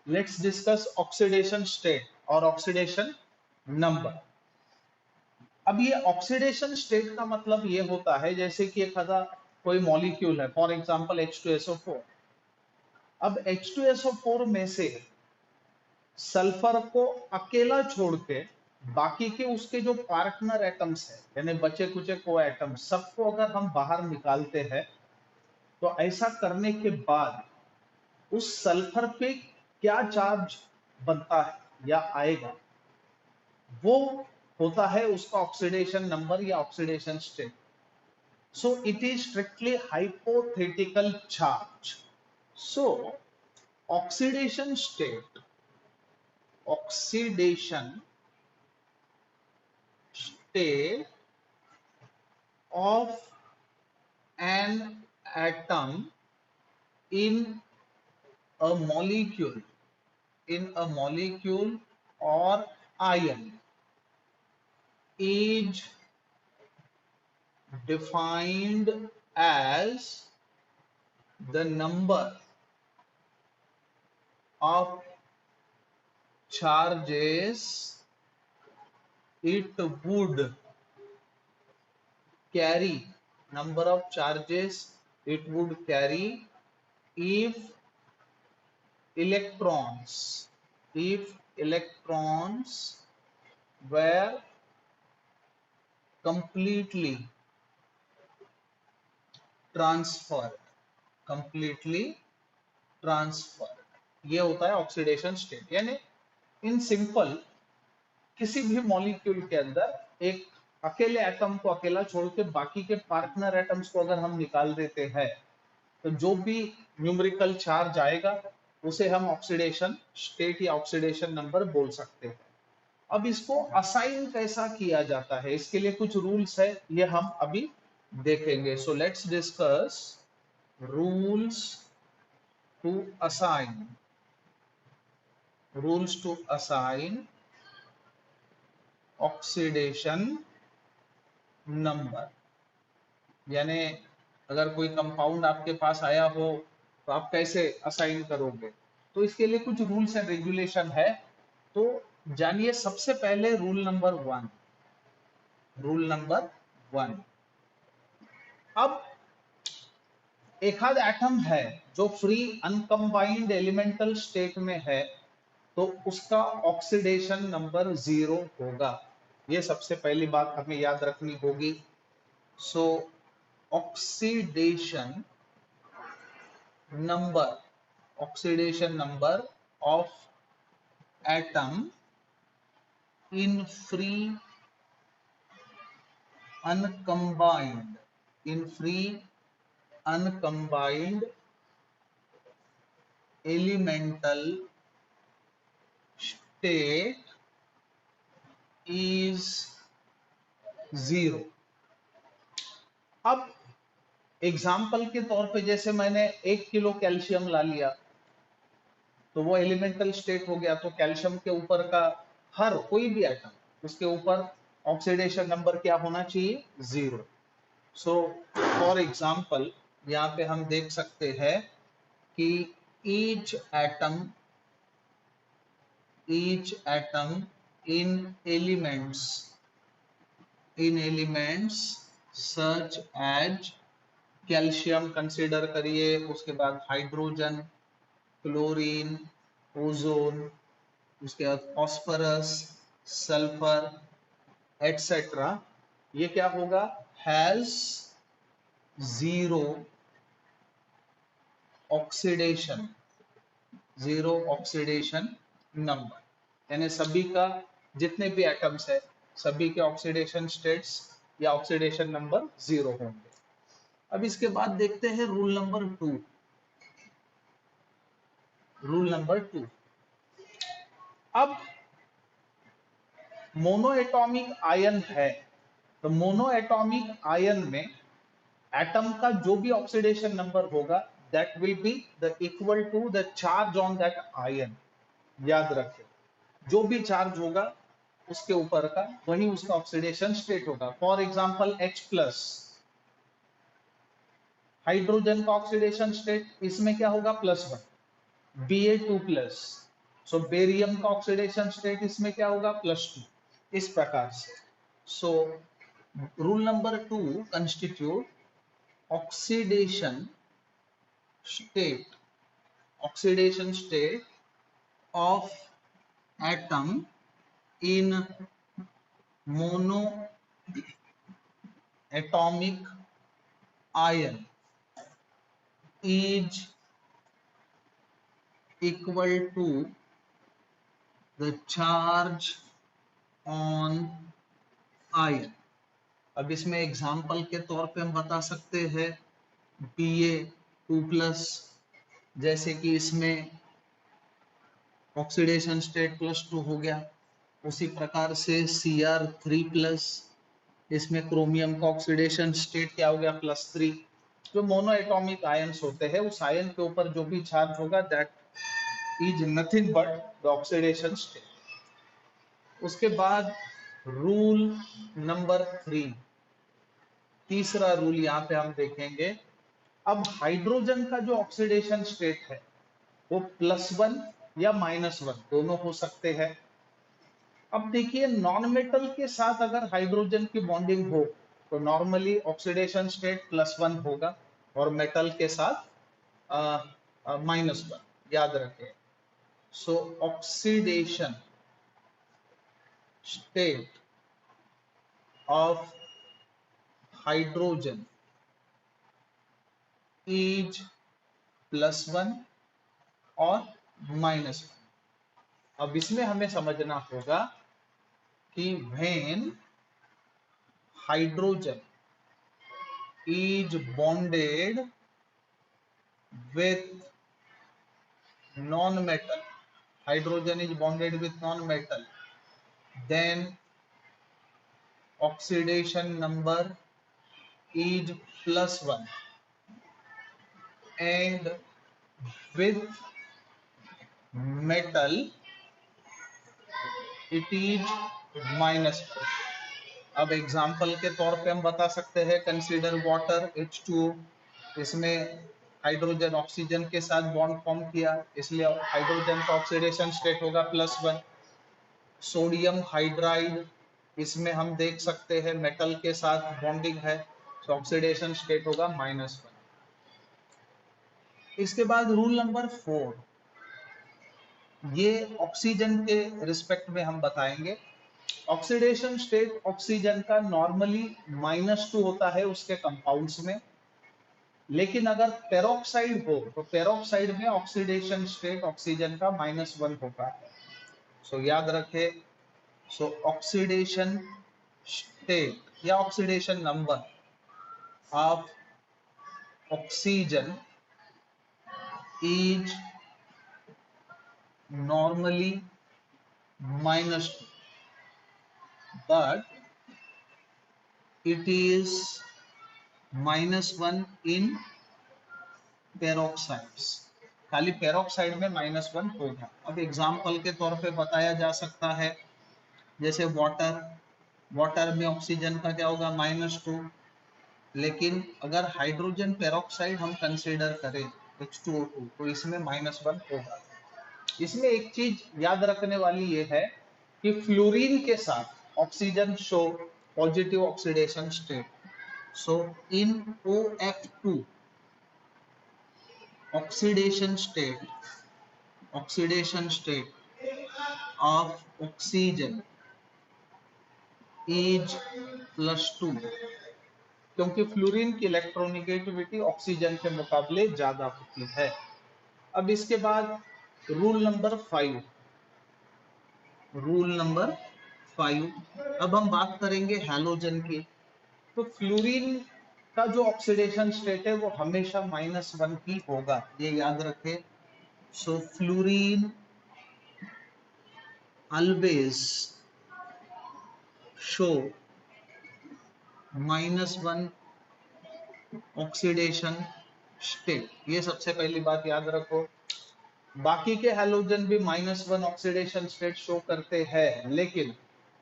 Let's discuss oxidation state और oxidation number. अब ये ऑक्सीडेशन स्टेट का मतलब ये होता है जैसे कि एक आधा कोई मॉलिक्यूल है, फॉर एग्जांपल H2SO4। अब H2SO4 में से सल्फर को अकेला छोड़ के बाकी के उसके जो पार्टनर एटम्स है, यानी बचे कुचे को एटम्स, सबको अगर हम बाहर निकालते हैं तो ऐसा करने के बाद उस सल्फर पे क्या चार्ज बनता है या आएगा, वो होता है उसका ऑक्सीडेशन नंबर या oxidation state. So it is strictly hypothetical charge. So oxidation state, oxidation state of an atom in a molecule, or ion is defined as the number of charges it would carry, number of charges it would carry if electrons, were completely transferred, completely transferred। ये होता है oxidation state. यानी in simple, किसी भी molecule के अंदर एक अकेले एटम को अकेला छोड़ के बाकी के पार्टनर एटम्स को अगर हम निकाल देते हैं तो जो भी न्यूमेरिकल चार्ज आएगा उसे हम ऑक्सीडेशन स्टेट या ऑक्सीडेशन नंबर बोल सकते हैं। अब इसको असाइन कैसा किया जाता है, इसके लिए कुछ रूल्स है, ये हम अभी देखेंगे। So let's discuss rules to assign, oxidation number. यानी अगर कोई कंपाउंड आपके पास आया हो तो आप कैसे असाइन करोगे, तो इसके लिए कुछ रूल्स एंड रेगुलेशन है। तो जानिए सबसे पहले रूल नंबर वन। अब एक आध एटम है जो फ्री अनकंबाइंड एलिमेंटल स्टेट में है तो उसका ऑक्सीडेशन नंबर 0 होगा। ये सबसे पहली बात हमें याद रखनी होगी। सो oxidation number of atom in free uncombined elemental state is 0। अब एग्जाम्पल के तौर पे जैसे मैंने 1 किलो कैल्शियम ला लिया तो वो एलिमेंटल स्टेट हो गया, तो कैल्शियम के ऊपर का हर कोई भी एटम उसके ऊपर ऑक्सीडेशन नंबर क्या होना चाहिए, 0। सो फॉर एग्जाम्पल यहाँ पे हम देख सकते हैं कि each atom in elements such as calcium consider करिए, उसके बाद हाइड्रोजन, क्लोरीन, ओजोन, उसके बाद फॉस्फोरस, सल्फर एटसेट्रा, ये क्या होगा, हैज 0 ऑक्सीडेशन नंबर। यानी सभी का, जितने भी एटम्स है सभी के ऑक्सीडेशन स्टेट्स या ऑक्सीडेशन नंबर 0 होंगे। अब इसके बाद देखते हैं रूल नंबर टू। अब मोनोएटॉमिक आयन है तो मोनोएटॉमिक आयन में एटम का जो भी ऑक्सीडेशन नंबर होगा that will be the equal to the charge on that ion. याद रखें, जो भी चार्ज होगा उसके ऊपर का वही उसका ऑक्सीडेशन स्टेट होगा। फॉर एग्जांपल H+, हाइड्रोजन का ऑक्सीडेशन स्टेट इसमें क्या होगा, +1। Ba2+, सो बेरियम का ऑक्सीडेशन स्टेट इसमें क्या होगा, +2, इस प्रकार से। So rule number 2 constitute oxidation state of atom in monoatomic ion is equal to the charge on ion। अब इसमें एग्जाम्पल के तौर पे हम बता सकते हैं Pa2+, जैसे कि इसमें ऑक्सीडेशन स्टेट +2 हो गया। उसी प्रकार से Cr3+, इसमें क्रोमियम का ऑक्सीडेशन स्टेट क्या हो गया, +3। जो मोनो एटॉमिक आयंस होते हैं, उस आयन के ऊपर जो भी चार्ज होगा that is nothing but the oxidation state. उसके बाद रूल नंबर 3, तीसरा रूल यहाँ पे हम देखेंगे। अब हाइड्रोजन का जो ऑक्सीडेशन स्टेट है वो +1 या -1 दोनों हो सकते हैं। अब देखिए, नॉन मेटल के साथ अगर हाइड्रोजन की बॉन्डिंग हो तो नॉर्मली ऑक्सीडेशन स्टेट +1 होगा, और मेटल के साथ -1, याद रखें। सो oxidation state of hydrogen is +1 और -1। अब इसमें हमें समझना होगा कि when hydrogen is bonded with non-metal, hydrogen is bonded with non-metal, then oxidation number is +1, and with metal it is -1। अब एग्जाम्पल के तौर पे हम बता सकते हैं, कंसीडर वाटर H2O, इसमें हाइड्रोजन ऑक्सीजन के साथ बॉन्ड फॉर्म किया, इसलिए हाइड्रोजन का ऑक्सीडेशन स्टेट होगा +1। सोडियम हाइड्राइड, इसमें हम देख सकते हैं मेटल के साथ बॉन्डिंग है, तो ऑक्सीडेशन स्टेट होगा -1। इसके बाद रूल नंबर 4, ये ऑक्सीजन के रिस्पेक्ट में हम बताएंगे। ऑक्सीडेशन स्टेट ऑक्सीजन का नॉर्मली -2 होता है उसके कंपाउंड्स में, लेकिन अगर पेरोक्साइड हो तो पेरोक्साइड में ऑक्सीडेशन स्टेट ऑक्सीजन का -1 होता है। सो याद रखे, सो ऑक्सीडेशन स्टेट या oxidation number of oxygen is normally -2, but it is -1 in peroxides, खाली पेरोक्साइड में -1 होगा। अब एग्जाम्पल के तौर पे बताया जा सकता है, जैसे वाटर में ऑक्सीजन का क्या होगा, -2, लेकिन अगर हाइड्रोजन पेरोक्साइड हम कंसीडर करें H2O2 तो इसमें -1 होगा। इसमें एक चीज याद रखने वाली ये है कि फ्लोरीन के साथ oxygen show positive oxidation state. So in OF2 oxidation state of oxygen is +2, क्योंकि फ्लोरीन की इलेक्ट्रोनेगेटिविटी ऑक्सीजन के मुकाबले ज्यादा होती है। अब इसके बाद रूल नंबर 5, अब हम बात करेंगे हैलोजन की। तो फ्लोरीन का जो ऑक्सीडेशन स्टेट है वो हमेशा -1 ही होगा, ये याद रखें। So fluorine always show -1 oxidation state, ये सबसे पहली बात याद रखो। बाकी के हैलोजन भी -1 ऑक्सीडेशन स्टेट शो करते हैं, लेकिन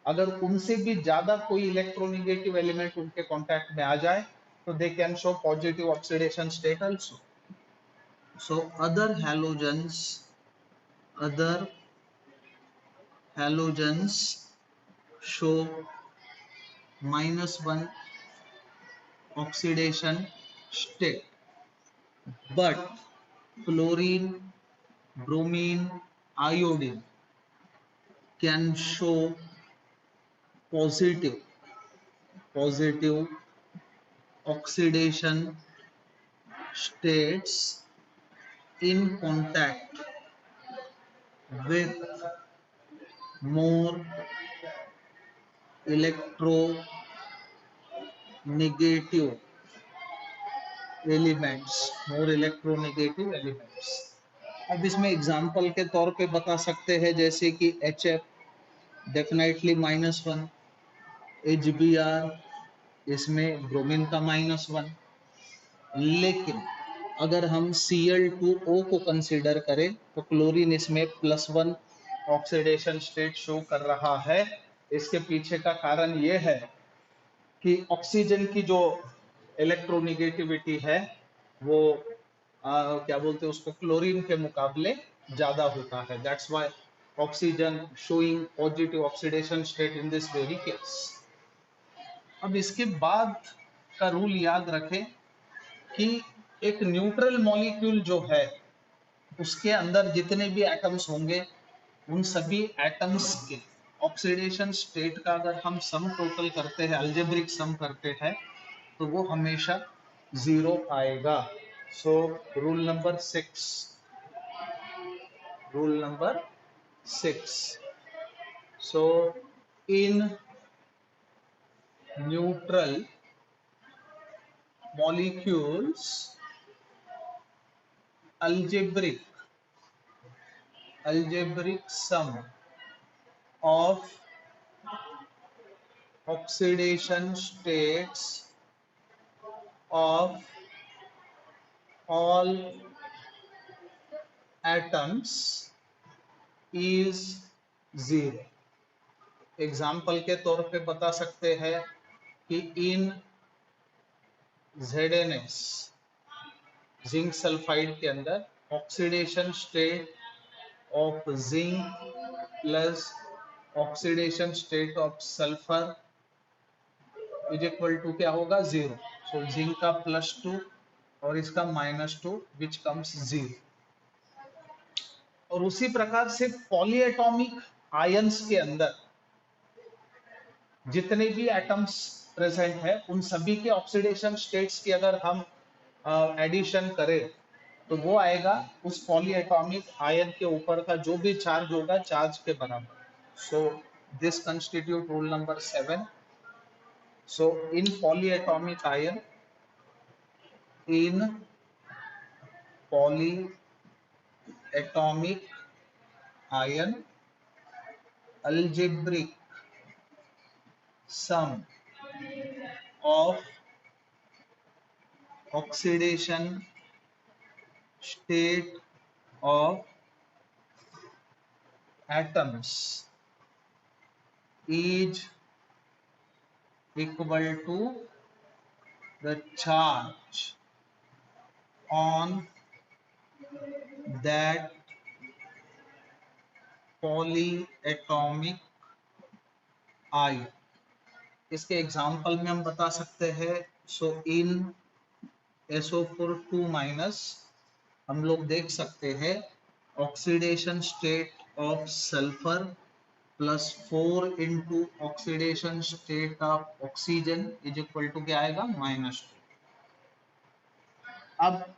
अगर उनसे भी ज्यादा कोई इलेक्ट्रोनेगेटिव एलिमेंट उनके कांटेक्ट में आ जाए तो they can show positive oxidation state also. So other halogens show -1 oxidation state, but chlorine, bromine, iodine can show positive oxidation states in contact with more electronegative elements. अब इसमें example के तौर पे बता सकते हैं, जैसे कि HF डेफिनेटली -1, HBr इसमें ब्रोमीन का -1, लेकिन अगर हम Cl2O को कंसीडर करें तो क्लोरीन इसमें +1 ऑक्सीडेशन स्टेट शो कर रहा है। इसके पीछे का कारण यह है कि ऑक्सीजन की जो इलेक्ट्रोनिगेटिविटी है वो क्या बोलते हैं उसको, क्लोरीन के मुकाबले ज्यादा होता है। That's why oxygen showing positive oxidation state in this very case. अब इसके बाद का रूल याद रखें कि एक न्यूट्रल मॉलिक्यूल जो है उसके अंदर जितने भी एटम्स होंगे उन सभी एटम्स के ऑक्सीडेशन स्टेट का अगर हम सम टोटल करते हैं, अलजेब्रिक सम करते हैं, तो वो हमेशा 0 आएगा। So rule number 6, so in neutral molecules algebraic sum of oxidation states of all atoms is 0। Example के तौर पे बता सकते हैं कि इन ZnS जिंक सल्फाइड के अंदर oxidation state of zinc plus oxidation state of sulphur is equal to क्या होगा, 0। सो जिंक का +2 और इसका -2 विच कम्स 0। और उसी प्रकार से पॉलीएटॉमिक आयंस के अंदर जितने भी एटम्स प्रेजेंट है उन सभी के ऑक्सीडेशन स्टेट्स की अगर हम एडिशन करें तो वो आएगा उस पॉलीएटॉमिक आयन के ऊपर का जो भी चार्ज होगा चार्ज के बराबर। So this constitute rule number 7। So in polyatomic ion algebraic sum of oxidation state of atoms is equal to the charge on that polyatomic ion। इसके एग्जाम्पल में हम बता सकते हैं। सो इन SO4 2- हम लोग देख सकते हैं oxidation state of sulphur +4 into oxidation state of oxygen is equal to क्या आएगा, -2। अब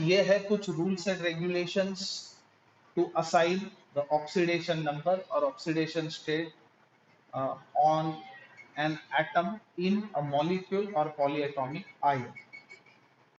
ये है कुछ rules and regulations to assign the oxidation number और oxidation state on an atom in a molecule or polyatomic ion।